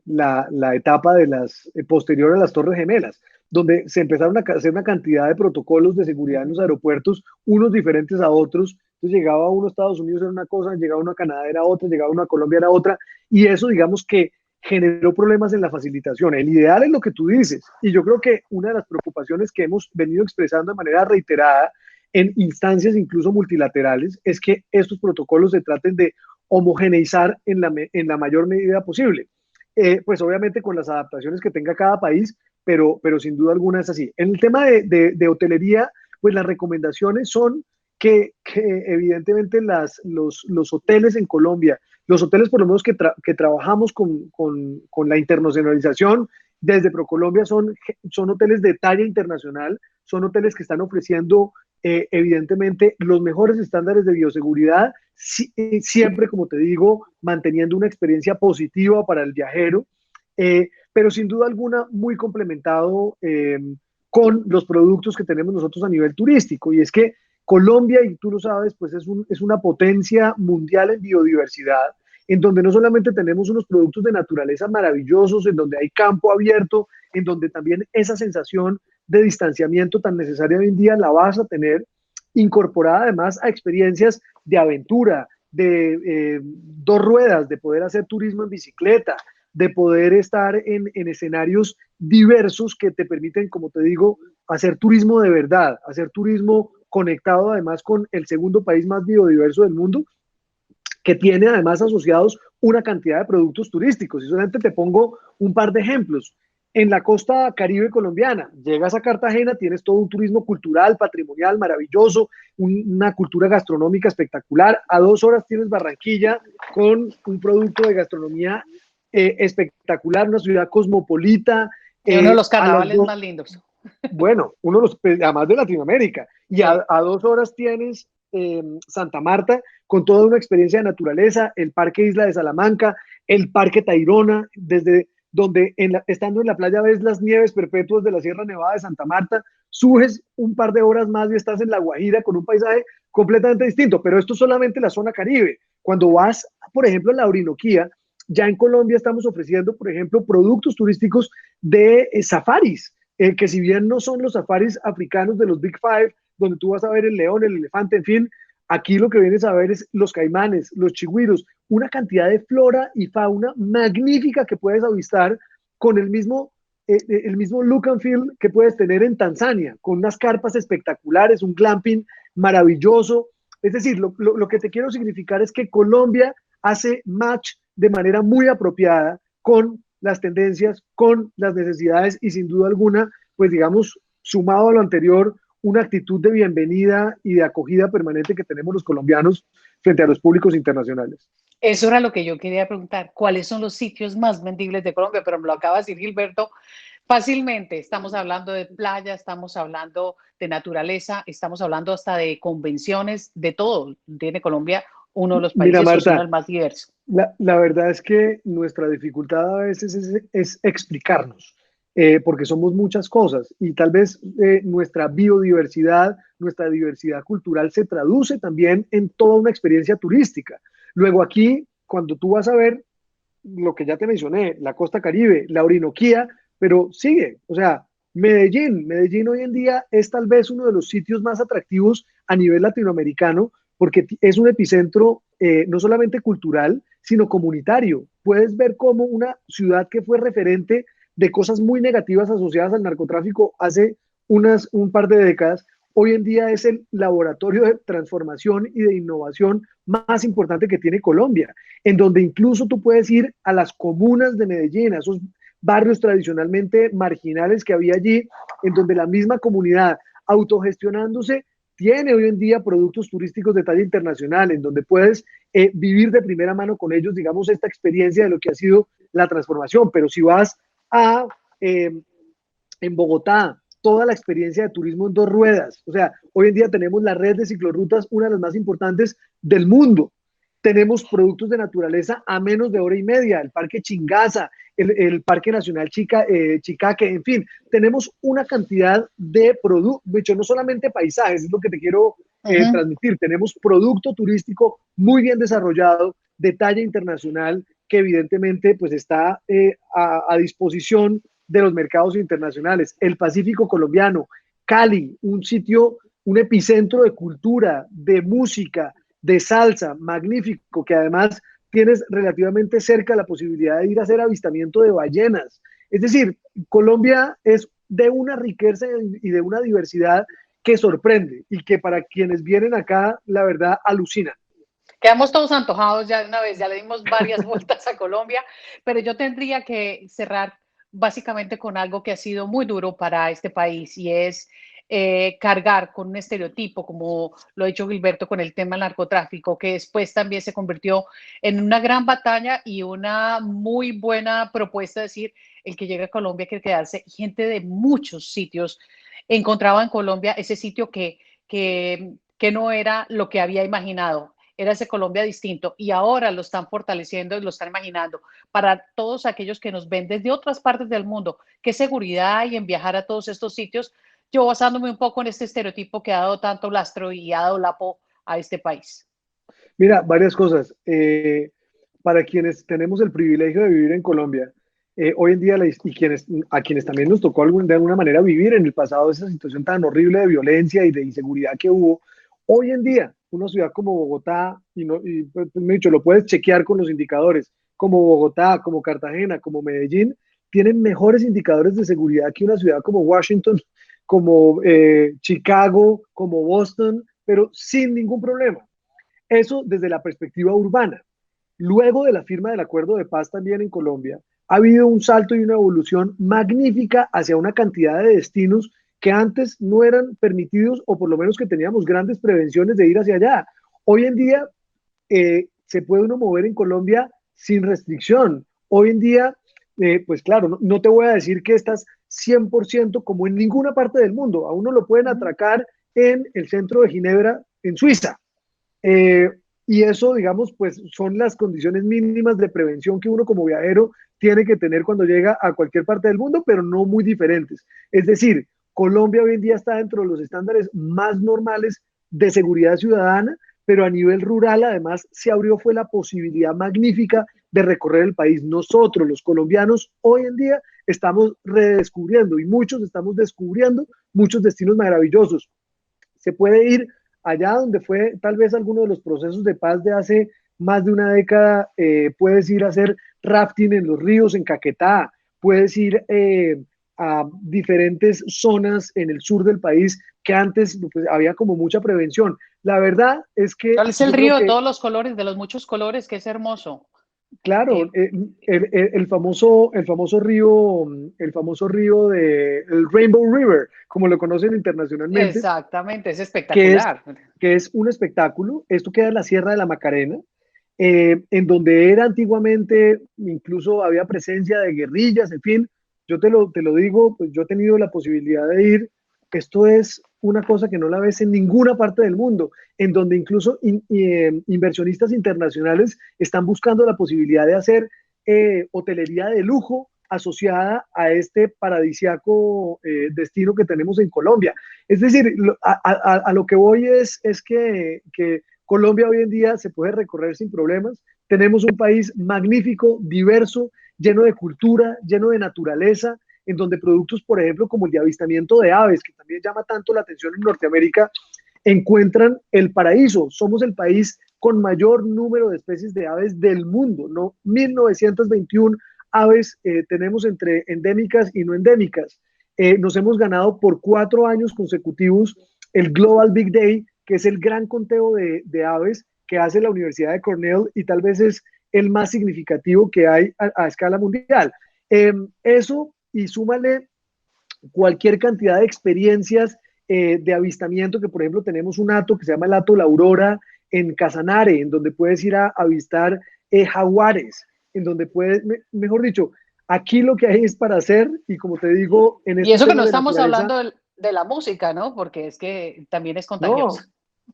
la etapa de posterior a las Torres Gemelas, donde se empezaron a hacer una cantidad de protocolos de seguridad en los aeropuertos, unos diferentes a otros. Entonces llegaba uno a Estados Unidos era una cosa, llegaba uno a Canadá era otra, llegaba uno a Colombia era otra, y eso digamos que generó problemas en la facilitación. El ideal es lo que tú dices, y yo creo que una de las preocupaciones que hemos venido expresando de manera reiterada en instancias incluso multilaterales es que estos protocolos se traten de homogeneizar en la mayor medida posible. Pues obviamente con las adaptaciones que tenga cada país, pero sin duda alguna es así. En el tema de hotelería, pues las recomendaciones son que evidentemente los hoteles en Colombia, los hoteles por lo menos que trabajamos con la internacionalización desde ProColombia son hoteles de talla internacional, son hoteles que están ofreciendo evidentemente los mejores estándares de bioseguridad, siempre, como te digo, manteniendo una experiencia positiva para el viajero, pero sin duda alguna muy complementado con los productos que tenemos nosotros a nivel turístico. Y es que Colombia, y tú lo sabes, pues es una potencia mundial en biodiversidad, en donde no solamente tenemos unos productos de naturaleza maravillosos, en donde hay campo abierto, en donde también esa sensación de distanciamiento tan necesaria hoy en día la vas a tener, incorporada además a experiencias de aventura, de dos ruedas, de poder hacer turismo en bicicleta, de poder estar en escenarios diversos que te permiten, como te digo, hacer turismo de verdad, hacer turismo conectado además con el segundo país más biodiverso del mundo, que tiene además asociados una cantidad de productos turísticos. Y solamente te pongo un par de ejemplos. En la costa caribe colombiana, llegas a Cartagena, tienes todo un turismo cultural, patrimonial, maravilloso, una cultura gastronómica espectacular. A 2 horas tienes Barranquilla con un producto de gastronomía espectacular, una ciudad cosmopolita. Uno de los A las carnavales dos, más lindos. bueno, uno de los, además de Latinoamérica, y Sí. a 2 horas tienes Santa Marta con toda una experiencia de naturaleza, el Parque Isla de Salamanca, el Parque Tayrona, desde donde estando en la playa ves las nieves perpetuas de la Sierra Nevada de Santa Marta, subes un par de horas más y estás en La Guajira con un paisaje completamente distinto, pero esto es solamente la zona Caribe. Cuando vas, por ejemplo, a la Orinoquía, ya en Colombia estamos ofreciendo, por ejemplo, productos turísticos de safaris, que si bien no son los safaris africanos de los Big Five, donde tú vas a ver el león, el elefante, en fin, aquí lo que vienes a ver es los caimanes, los chigüiros, una cantidad de flora y fauna magnífica que puedes avistar con el mismo look and feel que puedes tener en Tanzania, con unas carpas espectaculares, un glamping maravilloso. Es decir, lo que te quiero significar es que Colombia hace match de manera muy apropiada con las tendencias, con las necesidades y sin duda alguna, pues digamos, sumado a lo anterior, una actitud de bienvenida y de acogida permanente que tenemos los colombianos frente a los públicos internacionales. Eso era lo que yo quería preguntar. ¿Cuáles son los sitios más vendibles de Colombia? Pero me lo acaba de decir Gilberto fácilmente. Estamos hablando de playa, estamos hablando de naturaleza, estamos hablando hasta de convenciones, de todo. Tiene Colombia uno de los Mira, países o si no Marta, el más diverso. la verdad es que nuestra dificultad a veces es explicarnos, porque somos muchas cosas y tal vez nuestra biodiversidad, nuestra diversidad cultural se traduce también en toda una experiencia turística. Luego aquí, cuando tú vas a ver lo que ya te mencioné, la costa Caribe, la Orinoquía, pero sigue, o sea, Medellín hoy en día es tal vez uno de los sitios más atractivos a nivel latinoamericano porque es un epicentro no solamente cultural, sino comunitario. Puedes ver cómo una ciudad que fue referente de cosas muy negativas asociadas al narcotráfico hace un par de décadas, hoy en día es el laboratorio de transformación y de innovación más importante que tiene Colombia, en donde incluso tú puedes ir a las comunas de Medellín, a esos barrios tradicionalmente marginales que había allí, en donde la misma comunidad autogestionándose tiene hoy en día productos turísticos de talla internacional, en donde puedes vivir de primera mano con ellos, digamos, esta experiencia de lo que ha sido la transformación. Pero si vas a, eh, en Bogotá, toda la experiencia de turismo en dos ruedas, o sea, hoy en día tenemos la red de ciclorrutas, una de las más importantes del mundo. Tenemos productos de naturaleza a menos de hora y media, el Parque Chingaza, el Parque Nacional Chicaque, en fin, tenemos una cantidad de productos, de hecho, no solamente paisajes, es lo que te quiero Uh -huh. transmitir, tenemos producto turístico muy bien desarrollado, de talla internacional, que evidentemente pues está a disposición de los mercados internacionales. El Pacífico colombiano, Cali, un sitio, un epicentro de cultura, de música, de salsa, magnífico, que además tienes relativamente cerca la posibilidad de ir a hacer avistamiento de ballenas. Es decir, Colombia es de una riqueza y de una diversidad que sorprende y que para quienes vienen acá, la verdad, alucina. Quedamos todos antojados ya de una vez, ya le dimos varias vueltas a Colombia, pero yo tendría que cerrar básicamente con algo que ha sido muy duro para este país y es cargar con un estereotipo, como lo ha hecho Gilberto con el tema del narcotráfico, que después también se convirtió en una gran batalla y una muy buena propuesta, es decir, el que llega a Colombia quiere quedarse. Gente de muchos sitios encontraba en Colombia ese sitio que no era lo que había imaginado, era ese Colombia distinto y ahora lo están fortaleciendo y lo están imaginando. Para todos aquellos que nos ven desde otras partes del mundo, ¿qué seguridad hay en viajar a todos estos sitios? Yo basándome un poco en este estereotipo que ha dado tanto lastro y ha dado lapo a este país. Mira, varias cosas. Para quienes tenemos el privilegio de vivir en Colombia, hoy en día, a quienes también nos tocó de alguna manera vivir en el pasado esa situación tan horrible de violencia y de inseguridad que hubo, hoy en día, una ciudad como Bogotá, pues, me he dicho, lo puedes chequear con los indicadores, como Bogotá, como Cartagena, como Medellín, tienen mejores indicadores de seguridad que una ciudad como Washington, como Chicago, como Boston, pero sin ningún problema. Eso desde la perspectiva urbana. Luego de la firma del acuerdo de paz también en Colombia, ha habido un salto y una evolución magnífica hacia una cantidad de destinos que antes no eran permitidos o por lo menos que teníamos grandes prevenciones de ir hacia allá. Hoy en día se puede uno mover en Colombia sin restricción. Hoy en día, pues claro, no te voy a decir que estás 100% como en ninguna parte del mundo. A uno lo pueden atracar en el centro de Ginebra, en Suiza. Eh, y eso, digamos, pues son las condiciones mínimas de prevención que uno como viajero tiene que tener cuando llega a cualquier parte del mundo, pero no muy diferentes. Es decir, Colombia hoy en día está dentro de los estándares más normales de seguridad ciudadana, pero a nivel rural además se abrió fue la posibilidad magnífica de recorrer el país. Nosotros, los colombianos, hoy en día estamos redescubriendo y muchos estamos descubriendo muchos destinos maravillosos. Se puede ir allá donde fue tal vez alguno de los procesos de paz de hace más de una década, puedes ir a hacer rafting en los ríos, en Caquetá, puedes ir a diferentes zonas en el sur del país que antes pues, había como mucha prevención. La verdad es que ¿Cuál es el yo creo río de que todos los colores, de los muchos colores, que es hermoso? claro, Eh, el famoso río de el Rainbow River, como lo conocen internacionalmente, exactamente, es que es, espectacular. que es un espectáculo. Esto queda en la Sierra de la Macarena. en donde era antiguamente, incluso había presencia de guerrillas, en fin, yo te lo digo, pues yo he tenido la posibilidad de ir. Esto es una cosa que no la ves en ninguna parte del mundo, en donde incluso inversionistas internacionales están buscando la posibilidad de hacer hotelería de lujo asociada a este paradisiaco destino que tenemos en Colombia. Es decir, a lo que voy es que Colombia hoy en día se puede recorrer sin problemas. Tenemos un país magnífico, diverso, lleno de cultura, lleno de naturaleza, en donde productos, por ejemplo, como el de avistamiento de aves, que también llama tanto la atención en Norteamérica, encuentran el paraíso. Somos el país con mayor número de especies de aves del mundo, ¿no? 1921 aves tenemos entre endémicas y no endémicas. Nos hemos ganado por 4 años consecutivos el Global Big Day, que es el gran conteo de aves que hace la Universidad de Cornell y tal vez es el más significativo que hay a escala mundial. Eso y súmale cualquier cantidad de experiencias de avistamiento, que por ejemplo tenemos un hato que se llama el hato La Aurora en Casanare, en donde puedes ir a avistar jaguares, en donde puedes, mejor dicho, aquí lo que hay es para hacer y como te digo, en Y este eso que tema no de estamos naturaleza, hablando de la música, ¿no? Porque es que también es no, contagiosa.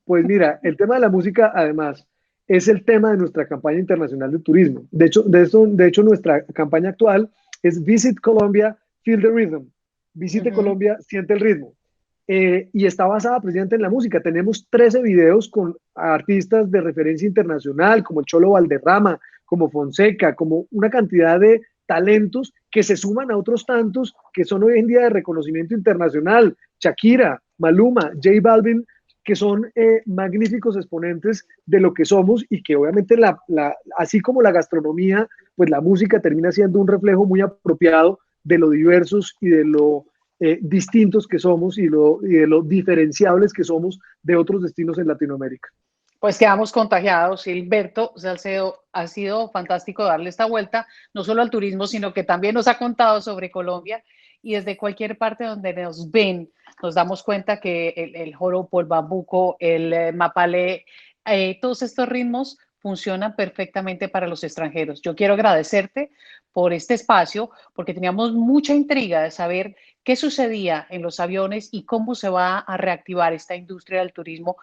pues mira, el tema de la música además es el tema de nuestra campaña internacional de turismo. De hecho nuestra campaña actual es Visit Colombia, Feel the Rhythm. Visite Ujú. Colombia, siente el ritmo. Y está basada precisamente en la música. Tenemos 13 videos con artistas de referencia internacional, como el Cholo Valderrama, como Fonseca, como una cantidad de talentos que se suman a otros tantos que son hoy en día de reconocimiento internacional. Shakira, Maluma, J Balvin, que son magníficos exponentes de lo que somos y que obviamente así como la gastronomía, pues la música termina siendo un reflejo muy apropiado de lo diversos y de lo distintos que somos y de lo diferenciables que somos de otros destinos en Latinoamérica. Pues quedamos contagiados. Gilberto Salcedo, ha sido fantástico darle esta vuelta, no solo al turismo, sino que también nos ha contado sobre Colombia y desde cualquier parte donde nos ven, nos damos cuenta que el joropo, el bambuco, el mapalé, todos estos ritmos funcionan perfectamente para los extranjeros. Yo quiero agradecerte por este espacio, porque teníamos mucha intriga de saber qué sucedía en los aviones y cómo se va a reactivar esta industria del turismo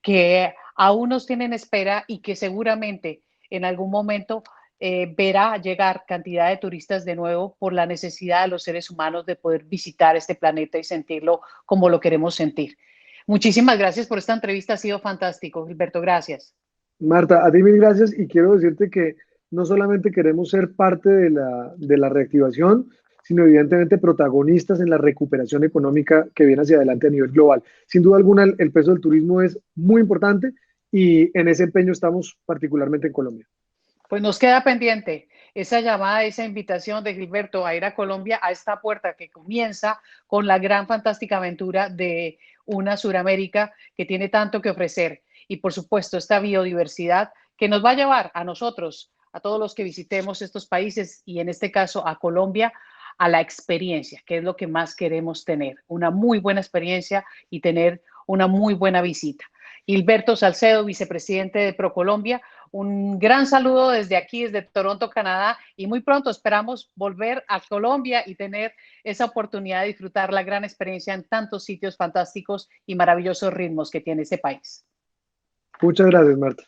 que aún nos tienen espera y que seguramente en algún momento verá llegar cantidad de turistas de nuevo por la necesidad de los seres humanos de poder visitar este planeta y sentirlo como lo queremos sentir. Muchísimas gracias por esta entrevista, ha sido fantástico. Gilberto, gracias. Marta, a ti mil gracias y quiero decirte que no solamente queremos ser parte de la reactivación, sino evidentemente protagonistas en la recuperación económica que viene hacia adelante a nivel global. Sin duda alguna, el peso del turismo es muy importante y en ese empeño estamos particularmente en Colombia. Pues nos queda pendiente esa llamada, esa invitación de Gilberto a ir a Colombia, a esta puerta que comienza con la gran fantástica aventura de una Suramérica que tiene tanto que ofrecer. Y por supuesto, esta biodiversidad que nos va a llevar a nosotros, a todos los que visitemos estos países y en este caso a Colombia, a la experiencia, que es lo que más queremos tener, una muy buena experiencia y tener una muy buena visita. Gilberto Salcedo, vicepresidente de ProColombia, un gran saludo desde aquí, desde Toronto, Canadá, y muy pronto esperamos volver a Colombia y tener esa oportunidad de disfrutar la gran experiencia en tantos sitios fantásticos y maravillosos ritmos que tiene este país. Muchas gracias, Marta.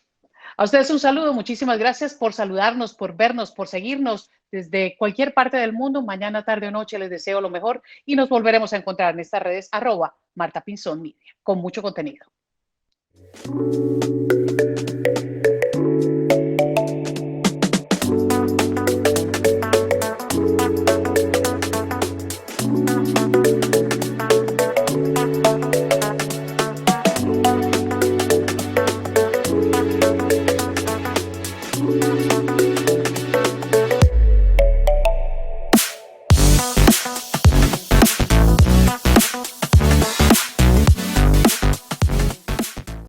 A ustedes un saludo, muchísimas gracias por saludarnos, por vernos, por seguirnos desde cualquier parte del mundo. Mañana, tarde o noche les deseo lo mejor y nos volveremos a encontrar en estas redes @Marta Pinzón Media con mucho contenido.